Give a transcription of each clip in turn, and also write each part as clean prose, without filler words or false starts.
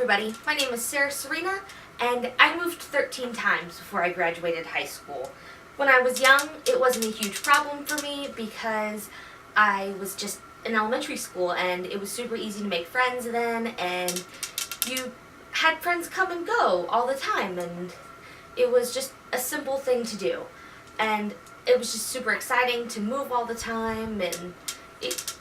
everybody, my name is Sarah Serena, and I moved 13 times before I graduated high school. When I was young, it wasn't a huge problem for me because I was just in elementary school and it was super easy to make friends then, and you had friends come and go all the time, and it was just a simple thing to do. And it was just super exciting to move all the time, and it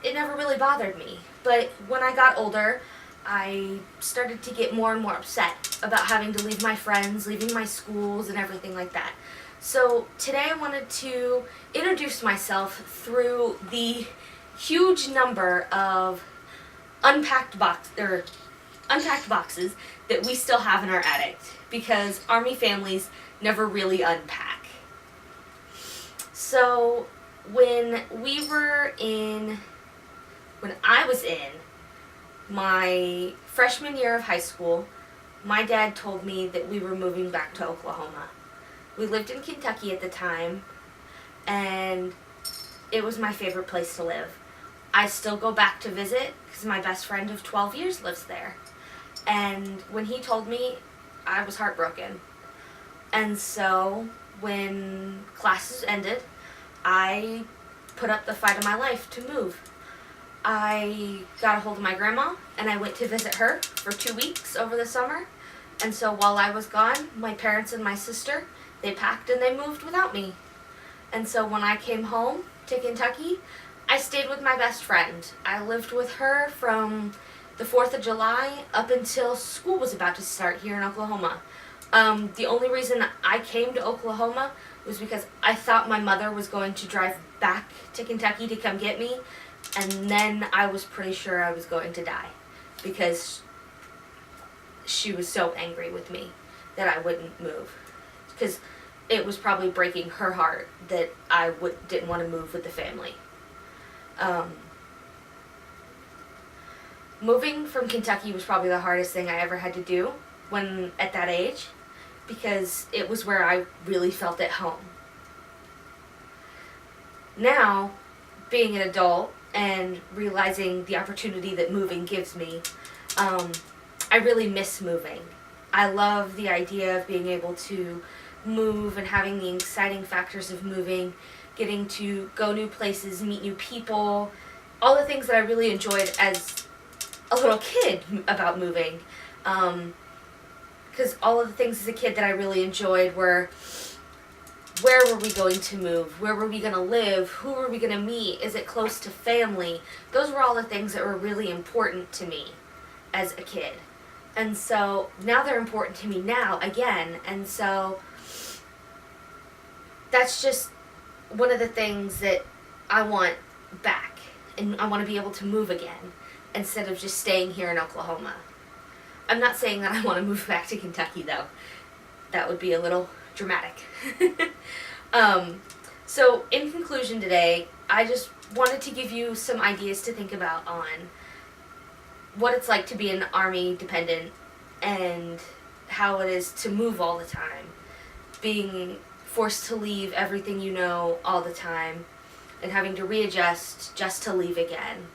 never really bothered me. But when I got older, I started to get more and more upset about having to leave my friends, leaving my schools, and everything like that. So today I wanted to introduce myself through the huge number of unpacked boxes that we still have in our attic, because Army families never really unpack. So when I was in my freshman year of high school, my dad told me that we were moving back to Oklahoma. We lived in Kentucky at the time, and it was my favorite place to live. I still go back to visit because my best friend of 12 years lives there. And when he told me, I was heartbroken. And so when classes ended, I put up the fight of my life to move. I got a hold of my grandma and I went to visit her for 2 weeks over the summer. And so while I was gone, my parents and my sister, they packed and they moved without me. And so when I came home to Kentucky, I stayed with my best friend. I lived with her from the 4th of July up until school was about to start here in Oklahoma. The only reason I came to Oklahoma was because I thought my mother was going to drive back to Kentucky to come get me, and then I was pretty sure I was going to die because she was so angry with me that I wouldn't move, because it was probably breaking her heart that I didn't want to move with the family. Moving from Kentucky was probably the hardest thing I ever had to do when at that age, because it was where I really felt at home. Now, being an adult and realizing the opportunity that moving gives me, I really miss moving. I love the idea of being able to move and having the exciting factors of moving, getting to go new places, meet new people, all the things that I really enjoyed as a little kid about moving. Because all of the things as a kid that I really enjoyed were, where were we going to move? Where were we going to live? Who were we going to meet? Is it close to family? Those were all the things that were really important to me as a kid. And so now they're important to me now again. And so that's just one of the things that I want back. And I want to be able to move again instead of just staying here in Oklahoma. I'm not saying that I want to move back to Kentucky, though. That would be a little dramatic. So in conclusion today, I just wanted to give you some ideas to think about on what it's like to be an Army dependent and how it is to move all the time, being forced to leave everything you know all the time, and having to readjust just to leave again.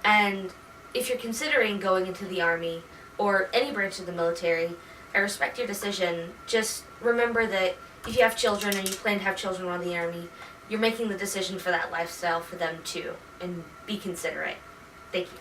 And if you're considering going into the Army or any branch of the military, I respect your decision. Just remember that if you have children and you plan to have children while in the Army, you're making the decision for that lifestyle for them too, and be considerate. Thank you.